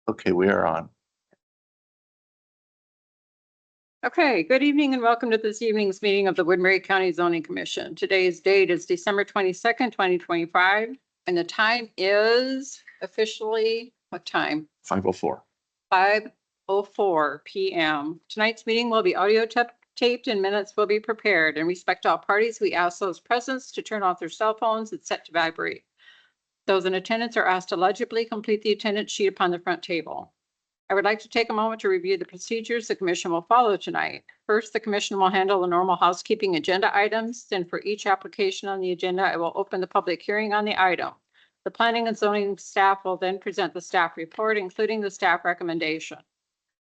Okay, we are on. Okay, good evening and welcome to this evening's meeting of the Woodbury County Zoning Commission. Today's date is December 22nd, 2025, and the time is officially what time? 5:04. 5:04 p.m. Tonight's meeting will be audio taped and minutes will be prepared. In respect to all parties, we ask those present to turn off their cell phones and set to vibrate. Those in attendance are asked to legibly complete the attendance sheet upon the front table. I would like to take a moment to review the procedures the commission will follow tonight. First, the commission will handle the normal housekeeping agenda items. Then for each application on the agenda, I will open the public hearing on the item. The planning and zoning staff will then present the staff report, including the staff recommendation.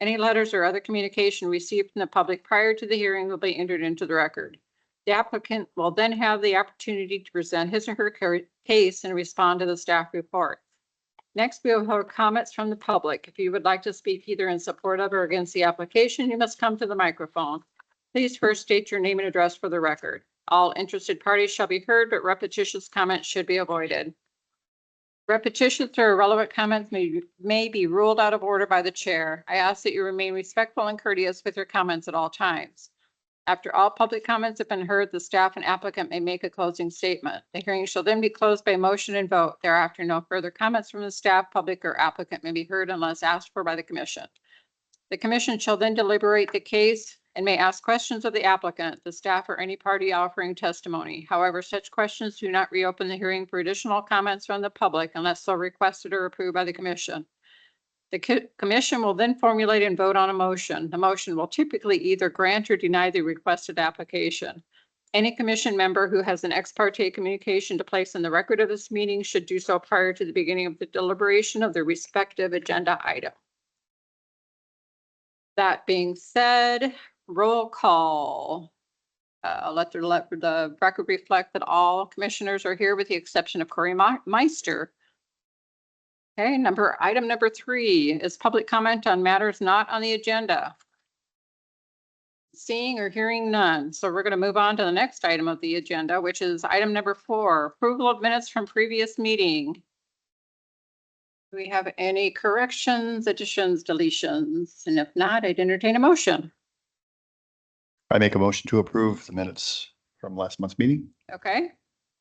Any letters or other communication received from the public prior to the hearing will be entered into the record. The applicant will then have the opportunity to present his or her case and respond to the staff report. Next, we will have comments from the public. If you would like to speak either in support of or against the application, you must come to the microphone. Please first state your name and address for the record. All interested parties shall be heard, but repetitious comments should be avoided. Repetitious or irrelevant comments may be ruled out of order by the chair. I ask that you remain respectful and courteous with your comments at all times. After all public comments have been heard, the staff and applicant may make a closing statement. The hearing shall then be closed by motion and vote. Thereafter, no further comments from the staff, public, or applicant may be heard unless asked for by the commission. The commission shall then deliberate the case and may ask questions of the applicant, the staff, or any party offering testimony. However, such questions do not reopen the hearing for additional comments from the public unless so requested or approved by the commission. The commission will then formulate and vote on a motion. The motion will typically either grant or deny the requested application. Any commission member who has an ex parte communication to place in the record of this meeting should do so prior to the beginning of the deliberation of the respective agenda item. That being said, roll call. Let the record reflect that all commissioners are here with the exception of Corey Meister. Okay, item number 3 is public comment on matters not on the agenda. Seeing or hearing none. So we're going to move on to the next item of the agenda, which is item number 4, approval of minutes from previous meeting. Do we have any corrections, additions, deletions? And if not, I'd entertain a motion. I make a motion to approve the minutes from last month's meeting. Okay,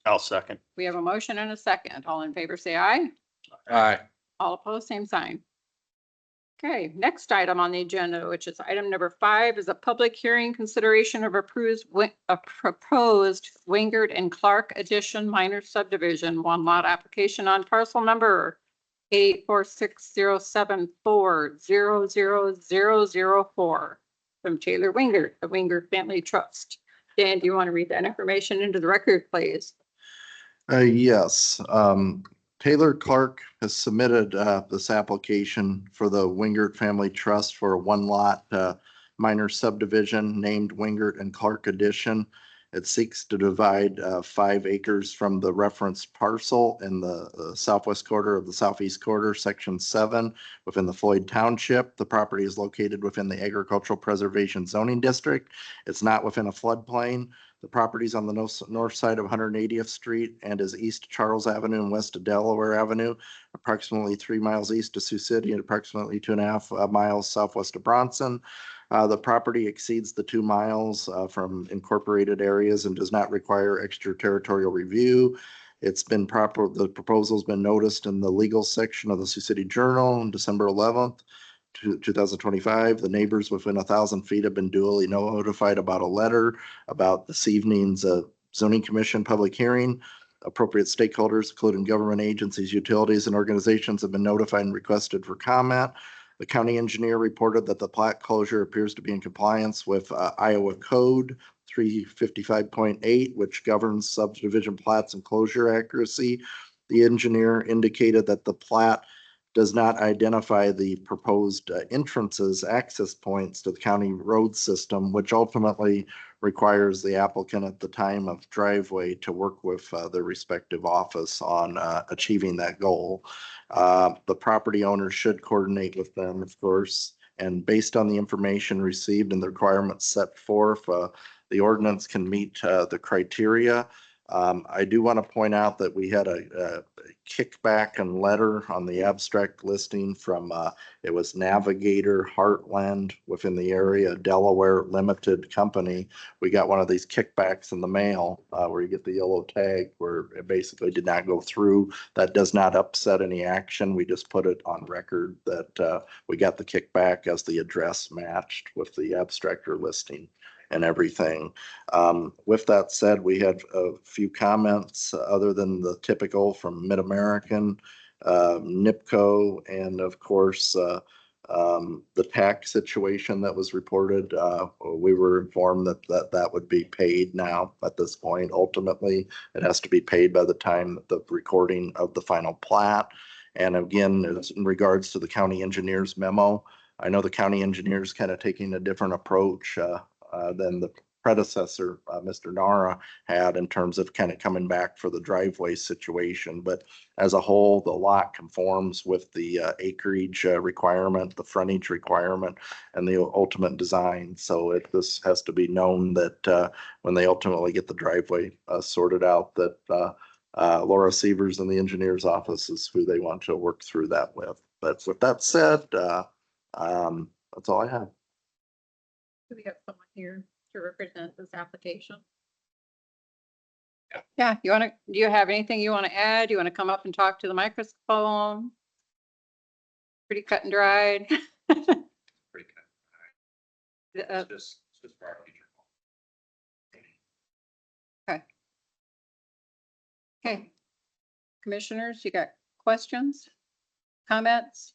I'll second. we have a motion and a second. All in favor, say aye. Aye. All opposed, same sign. Okay, next item on the agenda, which is item number 5, is a public hearing consideration of a proposed Wingert and Clark addition minor subdivision, 1-lot application on parcel number 84607400004 from Taylor Wingert, the Wingert Family Trust. Dan, do you want to read that information into the record, please? Yes. Taylor Clark has submitted this application for the Wingert Family Trust for a 1-lot minor subdivision named Wingert and Clark Addition. It seeks to divide 5 acres from the referenced parcel in the southwest quarter of the southeast quarter, section 7, within the Floyd Township. The property is located within the Agricultural Preservation Zoning District. It's not within a floodplain. The property is on the north side of 180th Street and is east Charles Avenue and west of Delaware Avenue, approximately 3 miles east of Sioux City and approximately 2.5 miles southwest of Bronson. The property exceeds the 2 miles from incorporated areas and does not require extraterritorial review. The proposal's been noticed in the legal section of the Sioux City Journal on December 11th. 2025. The neighbors within 1,000 feet have been duly notified about a letter about this evening's zoning commission public hearing. Appropriate stakeholders, including government agencies, utilities, and organizations, have been notified and requested for comment. The county engineer reported that the plat closure appears to be in compliance with Iowa Code 355.8, which governs subdivision plats and closure accuracy. The engineer indicated that the plat does not identify the proposed entrances, access points to the county road system, which ultimately requires the applicant at the time of driveway to work with their respective office on achieving that goal. The property owner should coordinate with them, of course, and based on the information received and the requirements set forth, the ordinance can meet the criteria. I do want to point out that we had a kickback and letter on the abstract listing from, it was Navigator Heartland within the area, Delaware Limited Company. We got one of these kickbacks in the mail, where you get the yellow tag where it basically did not go through. That does not upset any action. We just put it on record that, we got the kickback as the address matched with the abstractor listing and everything. With that said, we had a few comments other than the typical from Mid-American, NIPCO, and of course, the tax situation that was reported. We were informed that would be paid now at this point. Ultimately, it has to be paid by the time the recording of the final plat. And again, in regards to the county engineer's memo, I know the county engineer's kind of taking a different approach than the predecessor, Mr. Nara, had in terms of kind of coming back for the driveway situation. But as a whole, the lot conforms with the acreage requirement, the frontage requirement, and the ultimate design. So this has to be known that when they ultimately get the driveway sorted out, that Laura Severs in the engineer's office is who they want to work through that with. But with that said, that's all I have. Do we have someone here to represent this application? Yeah, do you have anything you want to add? You want to come up and talk to the microphone? Pretty cut and dried. Pretty good. Uh, Just for our future. Okay. Commissioners, you got questions, comments?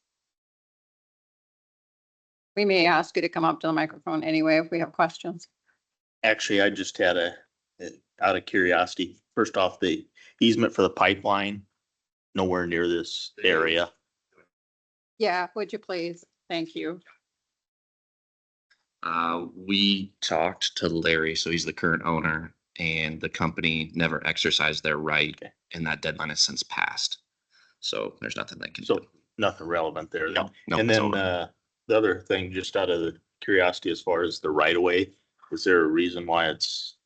We may ask you to come up to the microphone anyway if we have questions. Actually, I just had out of curiosity, first off, the easement for the pipeline, nowhere near this area. Yeah, would you please? Thank you. We talked to Larry, so he's the current owner, and the company never exercised their right, and that deadline has since passed. So there's nothing they can do. So nothing relevant there. No, no, And it's then over. the other thing, just out of the curiosity, as far as the right of way, is there a reason why it's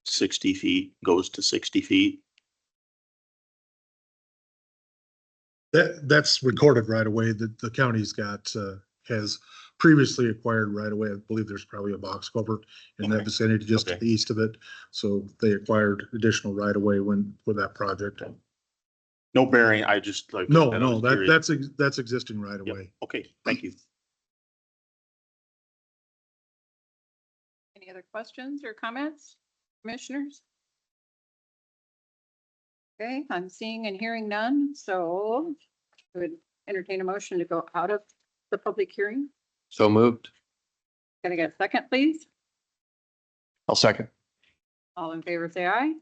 60 feet, goes to 60 feet? That's recorded right away. The county's got, has previously acquired right away. I believe there's probably a box culvert in that Okay. vicinity just to Okay. the east of it. So they acquired additional right away for that project. No bearing, I just like. No, I no, was curious. that's existing right Yep. away. Okay, thank you. Any other questions or comments, commissioners? Okay, I'm seeing and hearing none, so I would entertain a motion to go out of the public hearing. So moved. Can I get a second, please? I'll second. All in favor, say aye.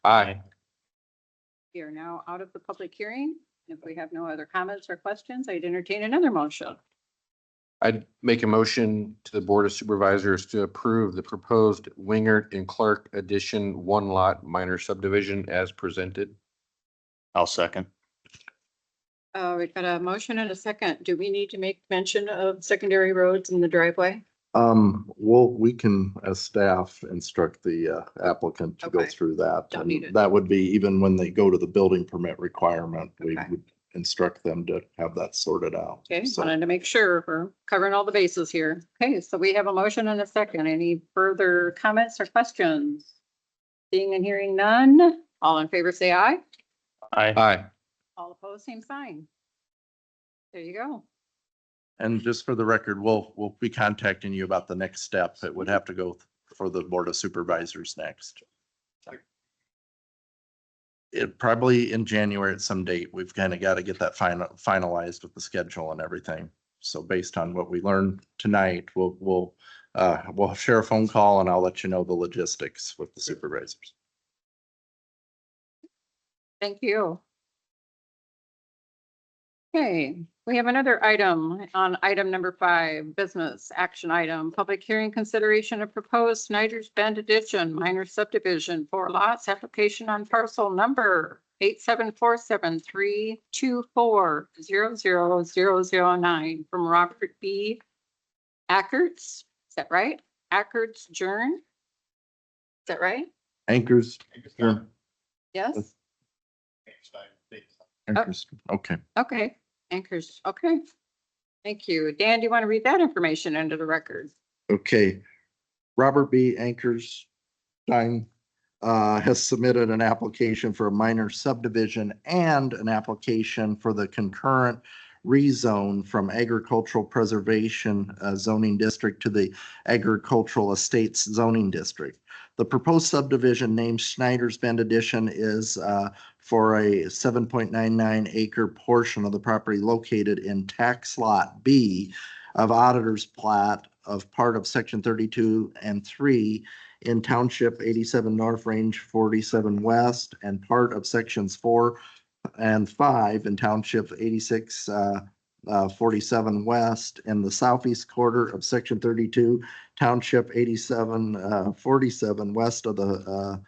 Aye. We are now out of the public hearing. If we have no other comments or questions, I'd entertain another motion. I'd make a motion to the Board of Supervisors to approve the proposed Wingert and Clark addition one lot minor subdivision as presented. I'll second. We've got a motion and a second. Do we need to make mention of secondary roads in the driveway? We can, as staff, instruct the applicant to go Okay. through that. Don't And need it. that would be even when they go to the building permit requirement, we Okay. would instruct them to have that sorted out. Okay, So, wanted to make sure we're covering all the bases here. Okay, so we have a motion and a second. Any further comments or questions? Seeing and hearing none, all in favor say aye. Aye. All opposed, same sign. There you go. and just for the record, we'll be contacting you about the next step. It would have to go for the Board of Supervisors next. It probably in January at some date. We've kind of got to get that finalized with the schedule and everything. So based on what we learned tonight, we'll share a phone call and I'll let you know the logistics with the supervisors. Thank you. Okay, we have another item on item number 5, business action item, public hearing consideration of proposed Snyder's Bend addition, minor subdivision, 4 lots, application on parcel number 8747324000009 from Robert B. Ackerts. Is that right? Ackerts Jern? Is that right? Anchors. Sure. Yes? Interest. Okay. Okay, Anchors, okay. Thank you. Dan, do you want to read that information into the record? Okay. Robert B. Ankerstein has submitted an application for a minor subdivision and an application for the concurrent rezone from agricultural preservation zoning district to the agricultural estates zoning district. The proposed subdivision named Schneider's Bend Addition is for a 7.99 acre portion of the property located in tax lot B of Auditor's Plat of part of section 32 and 3 in Township 87 North, Range 47 West, and part of sections 4 and 5 in Township 86 47 West, in the southeast quarter of section 32, Township 87 47 west of the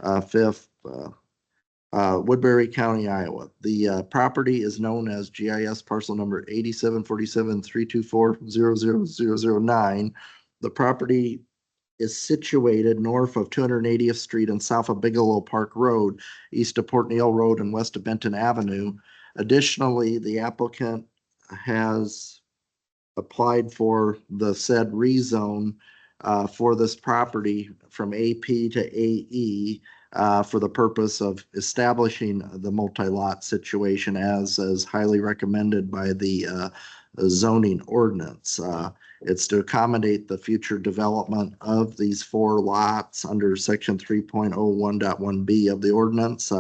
5th, Woodbury County, Iowa. The property is known as GIS parcel number 8747-324-00009. The property is situated north of 280th Street and south of Bigelow Park Road, east of Port Neal Road and west of Benton Avenue. Additionally, the applicant has applied for the said rezone for this property from AP to AE for the purpose of establishing the multi-lot situation as is highly recommended by the zoning ordinance. It's to accommodate the future development of these 4 lots under section 3.01.1B of the ordinance.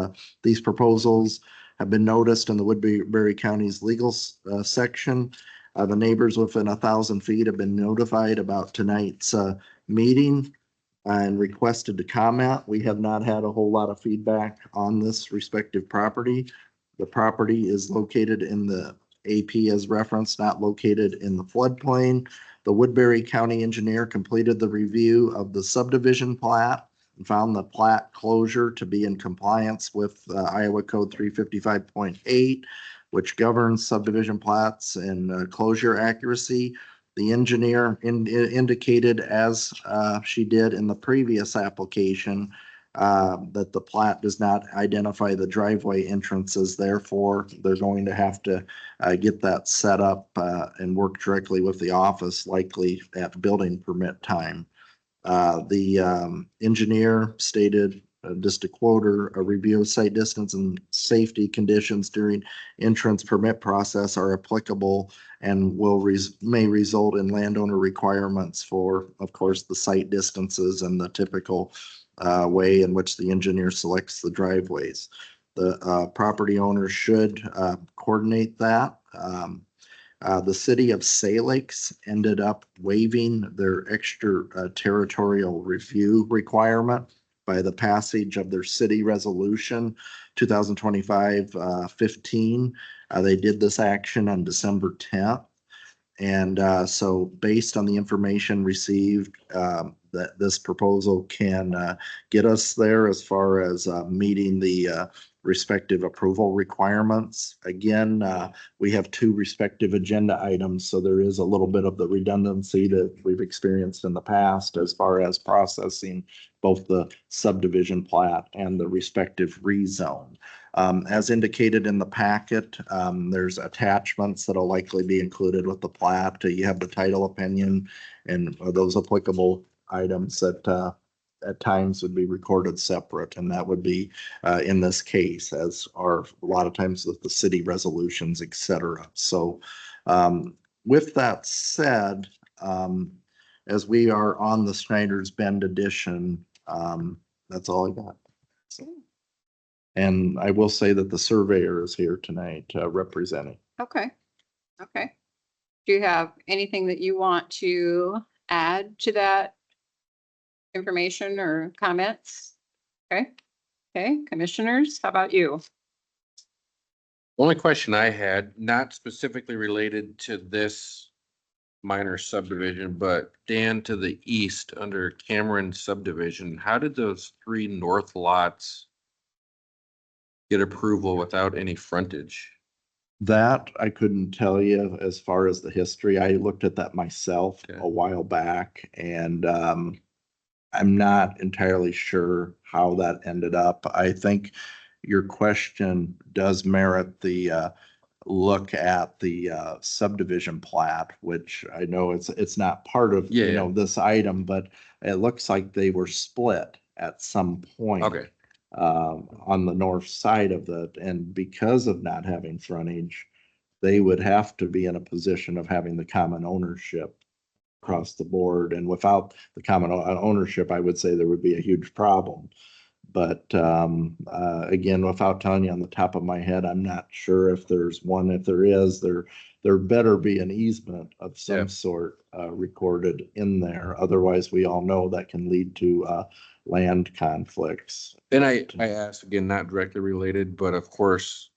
These proposals have been noticed in the Woodbury County's legal section. The neighbors within 1,000 feet have been notified about tonight's meeting and requested to comment. We have not had a whole lot of feedback on this respective property. The property is located in the AP as referenced, not located in the floodplain. The Woodbury County engineer completed the review of the subdivision plat and found the plat closure to be in compliance with Iowa Code 355.8, which governs subdivision plats and closure accuracy. The engineer indicated, as she did in the previous application, that the plat does not identify the driveway entrances. Therefore, they're going to have to get that set up and work directly with the office, likely at building permit time. The engineer stated, just to quote her, a review of site distance and safety conditions during entrance permit process are applicable and may result in landowner requirements for, of course, the site distances and the typical way in which the engineer selects the driveways. The property owner should coordinate that. The city of Salix ended up waiving their extra territorial review requirement by the passage of their city resolution 2025-15. They did this action on December 10th. And so based on the information received, that this proposal can get us there as far as meeting the respective approval requirements. Again, we have 2 respective agenda items, so there is a little bit of the redundancy that we've experienced in the past as far as processing both the subdivision plat and the respective rezone. As indicated in the packet, there's attachments that'll likely be included with the plat. You have the title opinion and those applicable items that at times would be recorded separate, and that would be in this case, as are a lot of times with the city resolutions, et cetera. So with that said, as we are on the Schneider's Bend edition, that's all I got. And I will say that the surveyor is here tonight representing. Okay, okay. Do you have anything that you want to add to that information or comments? Okay, okay, commissioners, how about you? Only question I had, not specifically related to this minor subdivision, but Dan, to the east under Cameron subdivision, how did those 3 north lots get approval without any frontage? That I couldn't tell you as far as the history. I looked at that myself Okay. a while back, and I'm not entirely sure how that ended up. I think your question does merit the look at the subdivision plat, which I know it's not part of, you Yeah. know, this item, but it looks like they were split at some point. Okay. On the north side of it, and because of not having frontage, they would have to be in a position of having the common ownership across the board, and without the common ownership, I would say there would be a huge problem. But again, without telling you on the top of my head, I'm not sure if there's one. If there is, there better be an easement of Yeah. some sort recorded in there. Otherwise, we all know that can lead to land conflicts. And I asked again, not directly related, but of course,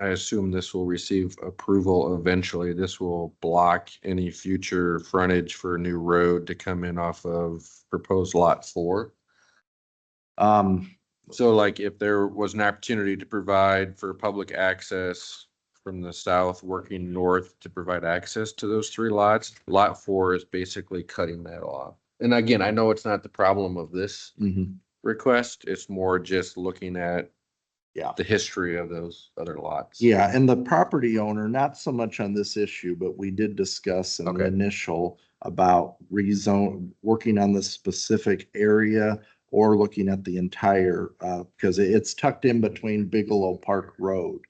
I assume this will receive approval eventually. This will block any future frontage for a new road to come in off of proposed lot 4. Um, So like if there was an opportunity to provide for public access from the south working north to provide access to those 3 lots, lot 4 is basically cutting that off. And again, I know it's not the problem of this mhm. request. It's more just looking at Yeah. the history of those other lots. Yeah, and the property owner, not so much on this issue, but we did discuss in the Okay. initial about rezone, working on this specific area or looking at the entire, because it's tucked in between Bigelow Park Road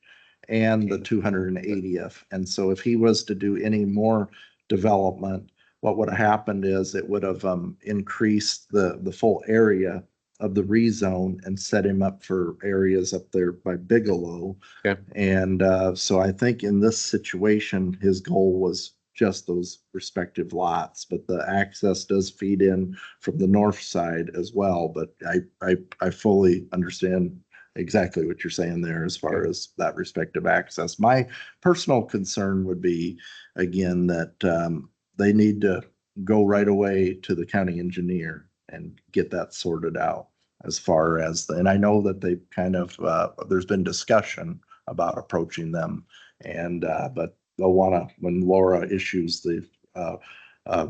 and the 280th. And so if he was to do any more development, what would have happened is it would have increased the full area of the rezone and set him up for areas up there by Bigelow. Okay. And so I think in this situation, his goal was just those respective lots, but the access does feed in from the north side as well. But I fully understand exactly what you're saying there as far as that respective access. My personal concern would be, again, that they need to go right away to the county engineer and get that sorted out as far as, and I know that they've kind of, there's been discussion about approaching them. And, but they'll wanna, when Laura issues the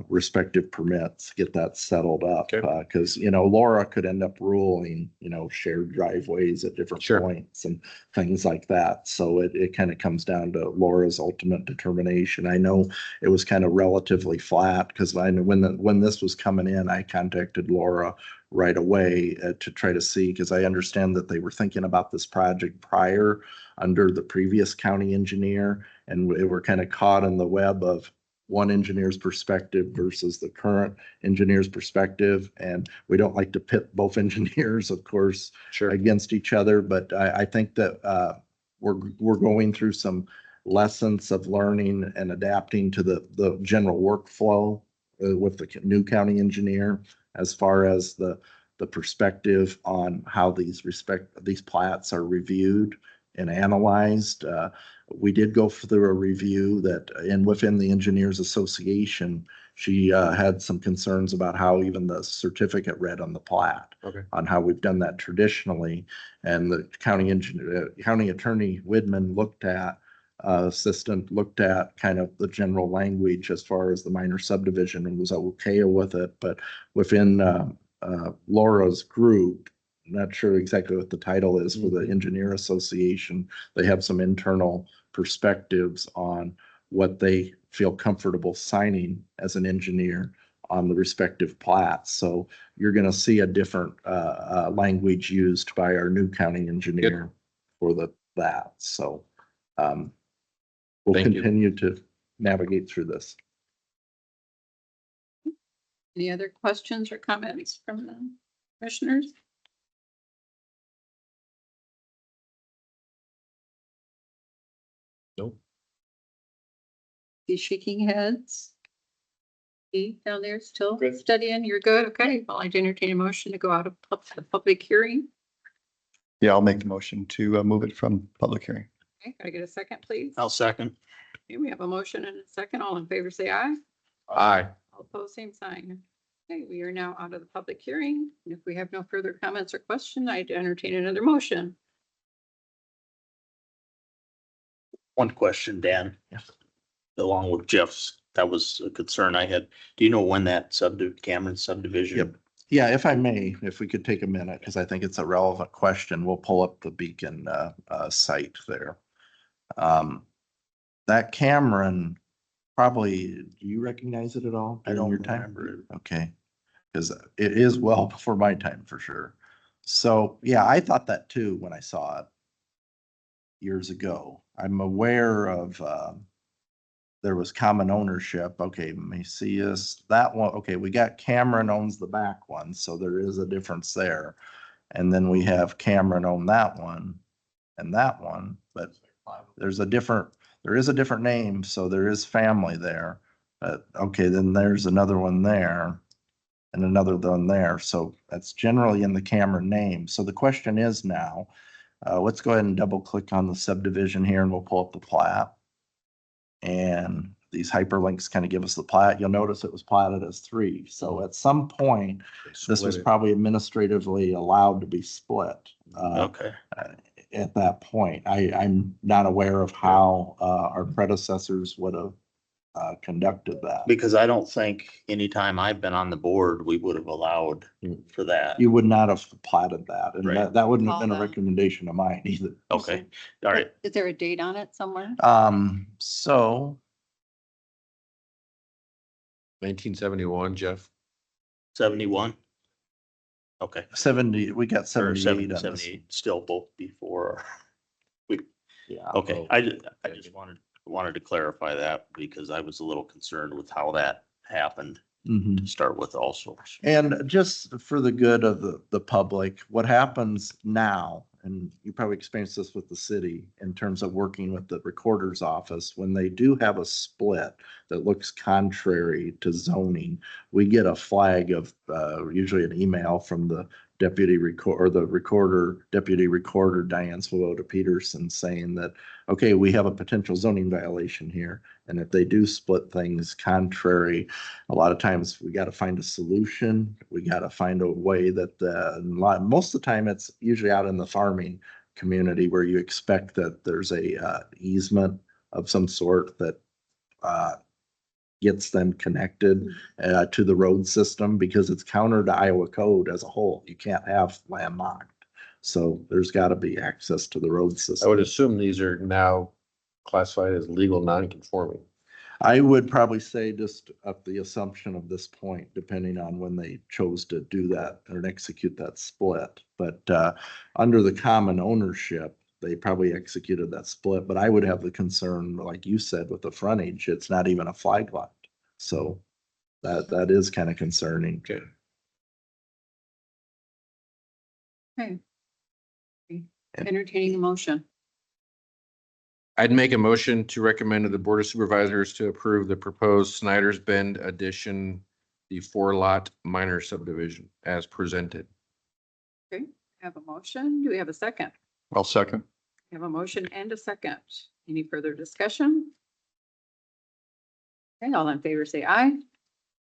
respective permits, get that settled up. Okay. Cause, you know, Laura could end up ruling, you know, shared driveways at different Sure. points and things like that. So it kind of comes down to Laura's ultimate determination. I know it was kind of relatively flat because when this was coming in, I contacted Laura right away to try to see, because I understand that they were thinking about this project prior under the previous county engineer, and we were kind of caught in the web of one engineer's perspective versus the current engineer's perspective. And we don't like to pit both engineers, of course, Sure. against each other. But I think that we're going through some lessons of learning and adapting to the general workflow with the new county engineer as far as the perspective on how these plats are reviewed and analyzed. We did go through a review that, and within the Engineers Association, she had some concerns about how even the certificate read on the plat. Okay. On how we've done that traditionally. And the county attorney Widman assistant looked at kind of the general language as far as the minor subdivision and was okay with it. But within Laura's group, not sure exactly what the title is for the Engineer Association, they have some internal perspectives on what they feel comfortable signing as an engineer on the respective plats. So you're going to see a different language used by our new county engineer for that. So we'll Thank you. continue to navigate through this. Any other questions or comments from the commissioners? Nope. You shaking heads? See down there still Good. studying? You're good? Okay. Well, I'd entertain a motion to go out of the public hearing. Yeah, I'll make the motion to move it from public hearing. Okay, gotta get a second, please. I'll second. Okay, we have a motion and a second. All in favor, say aye. Aye. All opposed, same sign. Okay, we are now out of the public hearing. And if we have no further comments or question, I'd entertain another motion. One question, Dan. Yes. Along with Jeff's, that was a concern I had. Do you know when that Cameron subdivision? Yep. Yeah, if I may, if we could take a minute, because I think it's a relevant question, we'll pull up the Beacon site there. That Cameron, probably, do you recognize it at all? I during don't your time? remember it. Okay, because it is well before my time for sure. So, yeah, I thought that too when I saw it years ago. I'm aware of, there was common ownership. Okay, Macias, that one, okay, we got Cameron owns the back one, so there is a difference there. And then we have Cameron own that one and that one, but there is a different name, so there is family there. But okay, then there's another one there and another one there. So that's generally in the Cameron name. So the question is now, let's go ahead and double click on the subdivision here and we'll pull up the plat. And these hyperlinks kind of give us the plat. You'll notice it was platted as 3. So at some point, this was Split it. probably administratively allowed to be split. Okay, At that point, I'm not aware of how our predecessors would have conducted that. because I don't think anytime I've been on the board, we would have allowed for that. You would not have platted that, and Right. that wouldn't have been a All that. recommendation of mine either. Okay, all right. Is there a date on it somewhere? So 1971, Jeff. 71? Okay. 70, we got Or 78 70, on this. 78, still both before. Yeah. Okay, I just wanted to clarify that because I was a little concerned with how that happened Mhm. to start with also. And just for the good of the public, what happens now, and you probably experienced this with the city in terms of working with the recorder's office, when they do have a split that looks contrary to zoning, we get a flag of, usually an email from the deputy deputy recorder, Diane Swoboda Peterson, saying that, okay, we have a potential zoning violation here. And if they do split things contrary, a lot of times we got to find a solution. We got to find a way that, most of the time it's usually out in the farming community where you expect that there's a easement of some sort that gets them connected to the road system, because it's counter to Iowa code as a whole. You can't have landlocked. So there's got to be access to the road I system. would assume these are now classified as legal non-conforming. I would probably say just at the assumption of this point, depending on when they chose to do that or execute that split. But under the common ownership, they probably executed that split. But I would have the concern, like you said, with the frontage, it's not even a flag lot. So that is kind of concerning. Okay. Okay. Entertaining a motion. I'd make a motion to recommend to the Board of Supervisors to approve the proposed Snyder's Bend addition, the 4-lot minor subdivision as presented. Okay, have a motion. Do we have a second? I'll second. We have a motion and a second. Any further discussion? Okay, all in favor say aye.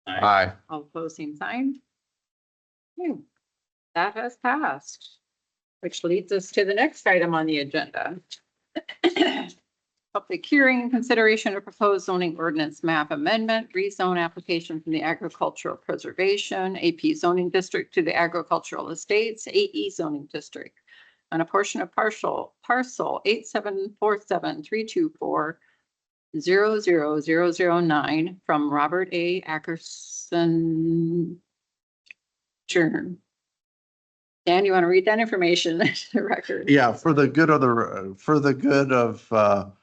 Aye. All opposed, same sign. Okay, that has passed, which leads us to the next item on the agenda. Public hearing and consideration of proposed zoning ordinance map amendment, rezone application from the agricultural preservation, AP zoning district to the agricultural estates, AE zoning district on a portion of parcel 874732400009 from Robert A. Ackerson. Dan, you want to read that information to the record? Yeah, for the good of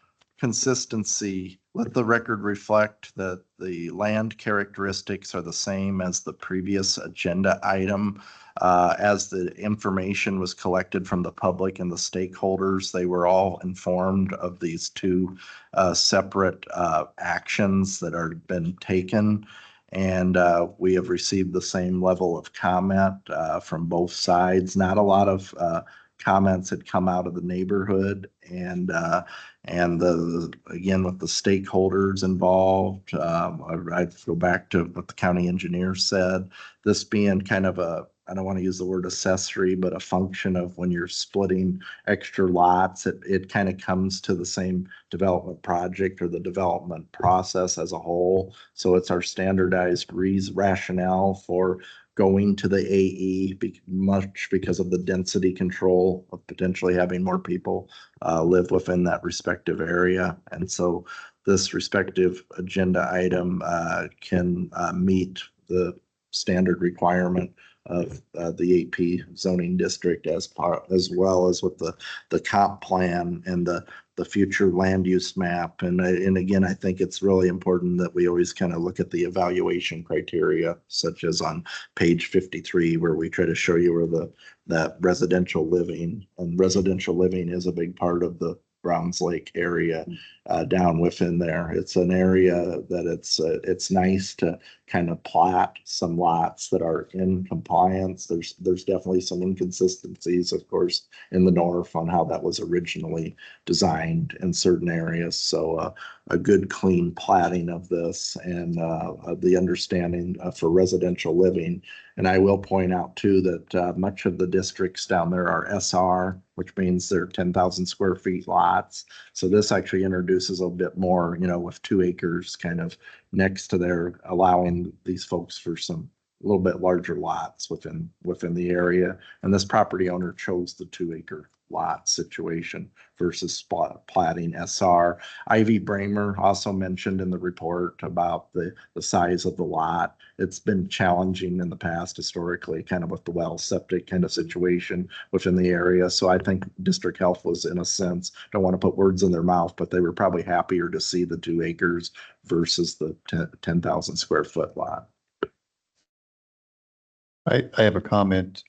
consistency, let the record reflect that the land characteristics are the same as the previous agenda item. As the information was collected from the public and the stakeholders, they were all informed of these two separate actions that are been taken. And we have received the same level of comment from both sides. Not a lot of comments had come out of the neighborhood, and again, with the stakeholders involved, I'd go back to what the county engineer said, this being kind of I don't want to use the word accessory, but a function of when you're splitting extra lots, it kind of comes to the same development project or the development process as a whole. So it's our standardized rationale for going to the AE, much because of the density control of potentially having more people live within that respective area. And so this respective agenda item can meet the standard requirement of the AP zoning district as well as with the comp plan and the future land use map. And again, I think it's really important that we always kind of look at the evaluation criteria, such as on page 53, where we try to show you where that residential living is a big part of the Browns Lake area down within there. It's an area that it's nice to kind of plat some lots that are in compliance. There's definitely some inconsistencies, of course, in the north on how that was originally designed in certain areas. So a good clean platting of this and the understanding for residential living. And I will point out too that much of the districts down there are SR, which means they're 10,000 square feet lots. So this actually introduces a bit more, with 2 acres kind of next to there, allowing these folks for some a little bit larger lots within the area. And this property owner chose the 2-acre lot situation versus platting SR. Ivy Bramer also mentioned in the report about the size of the lot. It's been challenging in the past historically, kind of with the well septic kind of situation within the area. So I think District Health was, in a sense, don't want to put words in their mouth, but they were probably happier to see the 2 acres versus the 10,000 square foot lot. I have a comment.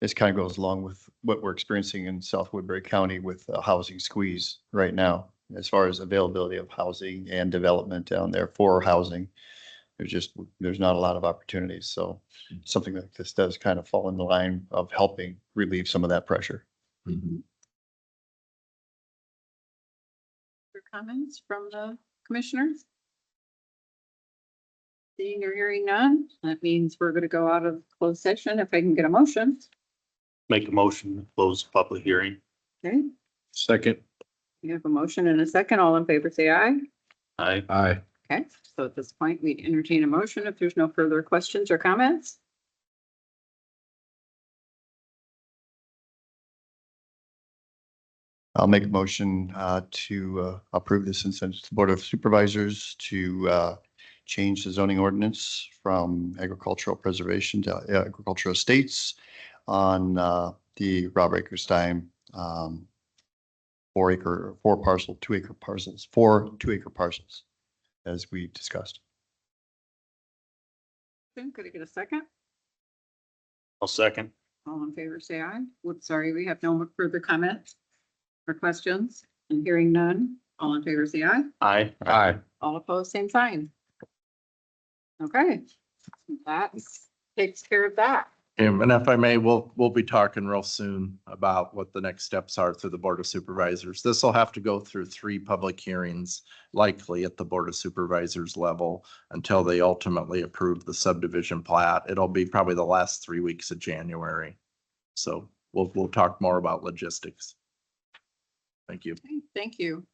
This kind of goes along with what we're experiencing in South Woodbury County with a housing squeeze right now, as far as availability of housing and development down there for housing. There's not a lot of opportunities. So something like this does kind of fall in the line of helping relieve some of that pressure. Mm-hmm. Comments from the commissioners? Seeing or hearing none, that means we're going to go out of closed session if I can get a motion. Make a motion to close the public hearing. Okay, Second. we have a motion and a second. All in favor, say aye. Aye. Aye. Okay, so at this point, we entertain a motion if there's no further questions or comments. I'll make a motion to approve this and send it to the Board of Supervisors to change the zoning ordinance from agricultural preservation to agricultural estates on the Rob Rakerstein 4 parcel, 2-acre parcels, 4 2-acre parcels, as we discussed. Could I get a second? I'll second. All in favor, say aye. Whoops, sorry, we have no further comments or questions. And hearing none, all in favor, say aye. Aye. Aye. All opposed, same sign. Okay, that takes care of that. And if I may, we'll be talking real soon about what the next steps are through the Board of Supervisors. This will have to go through 3 public hearings, likely at the Board of Supervisors level, until they ultimately approve the subdivision plat. It'll be probably the last 3 weeks of January. So we'll talk more about logistics. Thank you. Okay, thank you.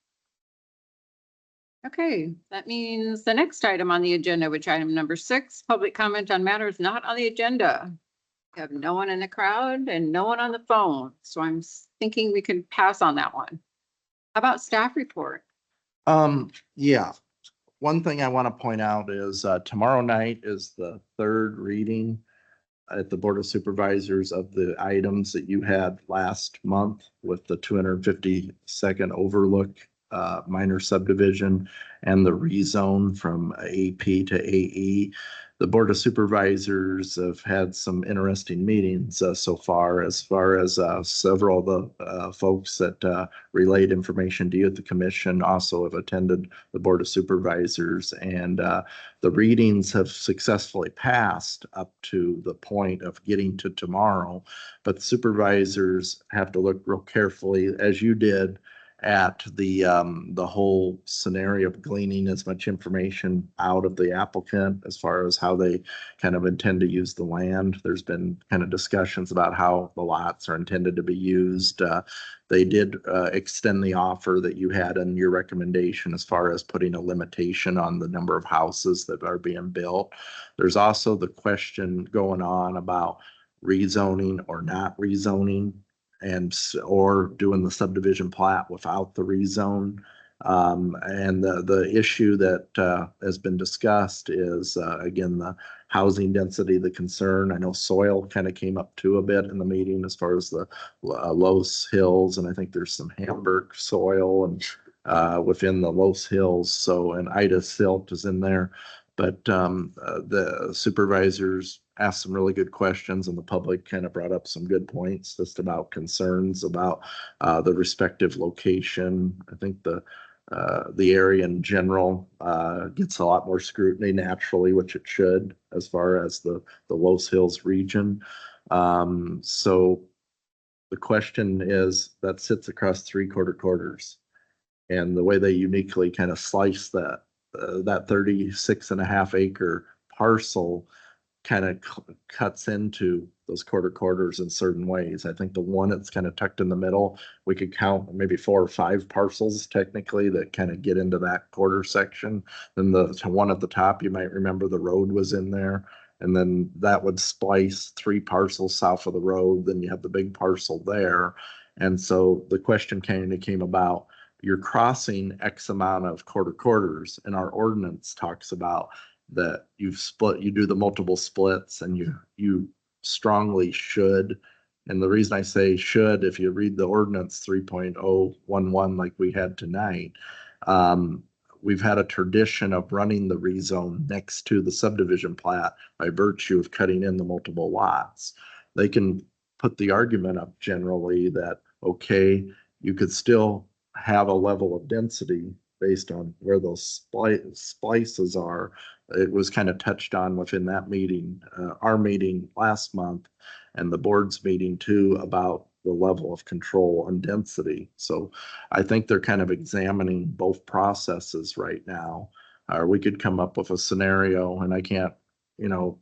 Okay, that means the next item on the agenda, which item number 6, public comment on matters not on the agenda. We have no one in the crowd and no one on the phone, so I'm thinking we can pass on that one. How about staff report? Yeah. One thing I want to point out is tomorrow night is the 3rd reading at the Board of Supervisors of the items that you had last month with the 252nd overlook minor subdivision and the rezone from AP to AE. The Board of Supervisors have had some interesting meetings so far as several of the folks that relayed information to you at the commission also have attended the Board of Supervisors, and the readings have successfully passed up to the point of getting to tomorrow. But the supervisors have to look real carefully, as you did, at the whole scenario of gleaning as much information out of the applicant as far as how they kind of intend to use the land. There's been kind of discussions about how the lots are intended to be used. They did extend the offer that you had in your recommendation as far as putting a limitation on the number of houses that are being built. There's also the question going on about rezoning or not rezoning or doing the subdivision plat without the rezone. And the issue that has been discussed is, again, the housing density, the concern. I know soil kind of came up too a bit in the meeting as far as the Los Hills, and I think there's some Hamburg soil and within the Los Hills. So, and Ida silt is in there. But the supervisors asked some really good questions, and the public kind of brought up some good points just about concerns about the respective location. I think the area in general gets a lot more scrutiny naturally, which it should, as far as the Los Hills region. So the question is, that sits across 3/4 quarters, and the way they uniquely kind of slice that 36.5 acre parcel kind of cuts into those quarters in certain ways. I think the one that's kind of tucked in the middle, we could count maybe 4 or 5 parcels technically that kind of get into that quarter section. Then the one at the top, you might remember the road was in there. And then that would splice 3 parcels south of the road. Then you have the big parcel there. And so the question kind of came about, you're crossing X amount of quarters, and our ordinance talks about that you do the multiple splits, and you strongly should. And the reason I say should, if you read the ordinance 3.011 like we had tonight, we've had a tradition of running the rezone next to the subdivision plat by virtue of cutting in the multiple lots. They can put the argument up generally that, okay, you could still have a level of density based on where those splices are. It was kind of touched on within that meeting, our meeting last month, and the board's meeting too, about the level of control on density. So I think they're kind of examining both processes right now. We could come up with a scenario, and I can't,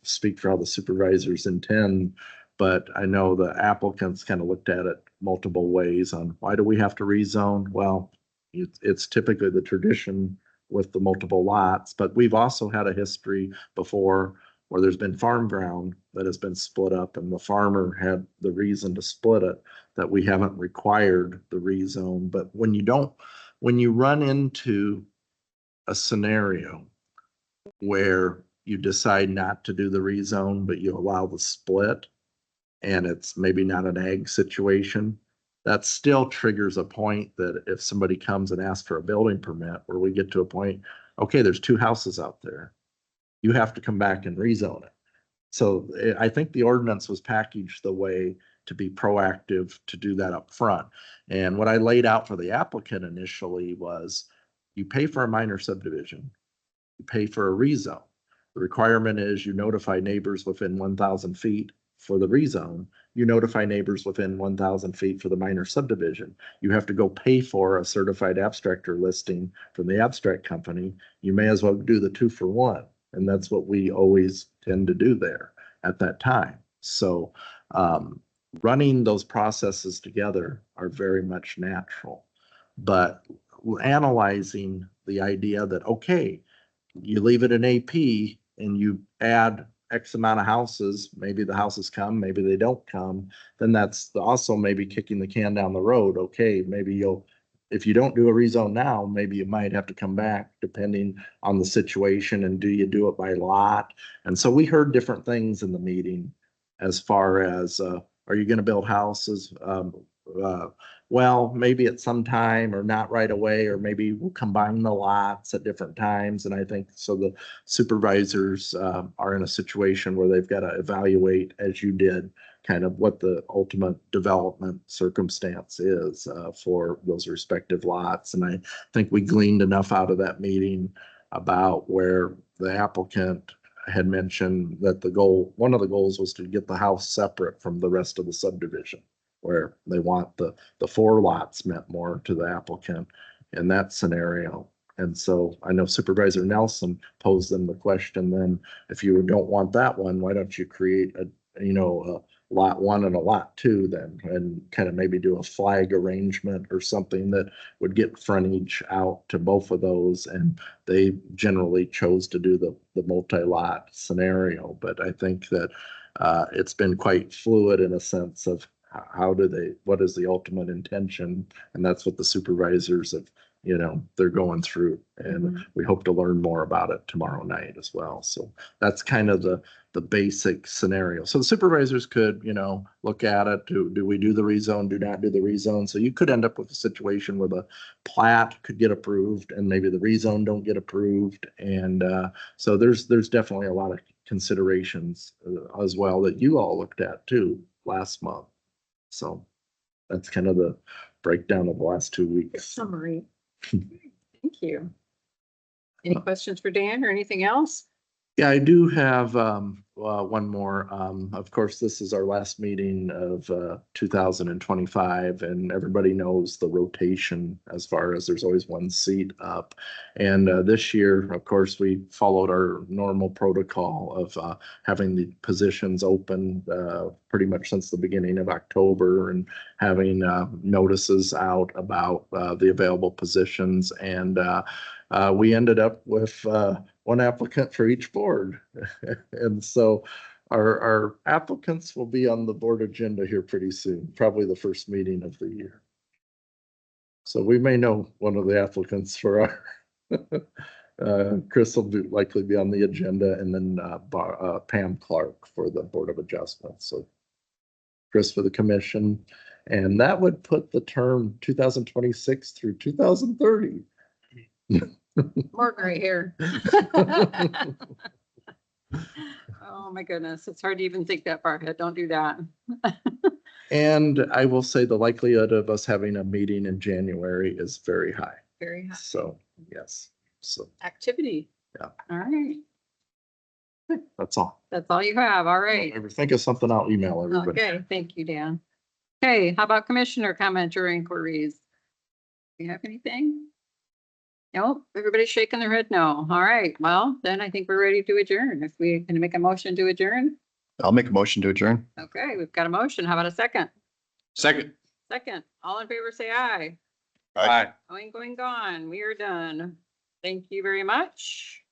speak for how the supervisors intend, but I know the applicants kind of looked at it multiple ways on why do we have to rezone? Well, it's typically the tradition with the multiple lots, but we've also had a history before where there's been farm ground that has been split up, and the farmer had the reason to split it, that we haven't required the rezone. But when you run into a scenario where you decide not to do the rezone, but you allow the split, and it's maybe not an ag situation, that still triggers a point that if somebody comes and asks for a building permit, where we get to a point, okay, there's 2 houses out there, you have to come back and rezone it. So I think the ordinance was packaged the way to be proactive to do that up front. And what I laid out for the applicant initially was, you pay for a minor subdivision, you pay for a rezone. The requirement is you notify neighbors within 1,000 feet for the rezone. You notify neighbors within 1,000 feet for the minor subdivision. You have to go pay for a certified abstractor listing from the abstract company. You may as well do the 2 for 1. And that's what we always tend to do there at that time. So running those processes together are very much natural. But analyzing the idea that, okay, you leave it in AP and you add X amount of houses, maybe the houses come, maybe they don't come, then that's also maybe kicking the can down the road. Okay, maybe if you don't do a rezone now, maybe you might have to come back depending on the situation, and do you do it by lot? And so we heard different things in the meeting as far as, are you going to build houses? Well, maybe at some time, or not right away, or maybe we'll combine the lots at different times. And I think so the supervisors are in a situation where they've got to evaluate, as you did, kind of what the ultimate development circumstance is for those respective lots. And I think we gleaned enough out of that meeting about where the applicant had mentioned that one of the goals was to get the house separate from the rest of the subdivision. where they want the 4 lots meant more to the applicant in that scenario. And so I know Supervisor Nelson posed them the question, then if you don't want that one, why don't you create a lot 1 and a lot 2 then, and kind of maybe do a flag arrangement or something that would get frontage out to both of those. And they generally chose to do the multi-lot scenario, but I think that it's been quite fluid in a sense of what is the ultimate intention? And that's what the supervisors have, they're going through, and we hope to learn more about it tomorrow night as well. So that's kind of the basic scenario. So the supervisors could, look at it. Do we do the rezone? Do not do the rezone? So you could end up with a situation where the plat could get approved and maybe the rezone don't get approved. And so there's definitely a lot of considerations as well that you all looked at too last month. So that's kind of the breakdown of the last 2 weeks. Summary. Thank you. Any questions for Dan or anything else? Yeah, I do have one more. Of course, this is our last meeting of 2025, and everybody knows the rotation as far as there's always one seat up. And this year, of course, we followed our normal protocol of having the positions open pretty much since the beginning of October, and having notices out about the available positions. And we ended up with one applicant for each board. And so our applicants will be on the board agenda here pretty soon, probably the first meeting of the year. So we may know one of the applicants for our, Chris will likely be on the agenda, and then Pam Clark for the Board of Adjustments. So Chris for the commission, and that would put the term 2026 through 2030. More gray hair. Oh, my goodness. It's hard to even think that far ahead. Don't do that. And I will say the likelihood of us having a meeting in January is very high. Very high So, yes, so activity. Yeah. All right. that's all. That's all you have. All right. If I ever think of something, I'll email everybody. Okay. Thank you, Dan. Okay. How about commissioner comments or inquiries? Do you have anything? Nope. Everybody's shaking their head no. All right. Well, then I think we're ready to adjourn. If we can make a motion to adjourn. I'll make a motion to adjourn. Okay. We've got a motion. How about a second? Second. Second. All in favor, say aye. Aye. Going, gone. We are done. Thank you very much.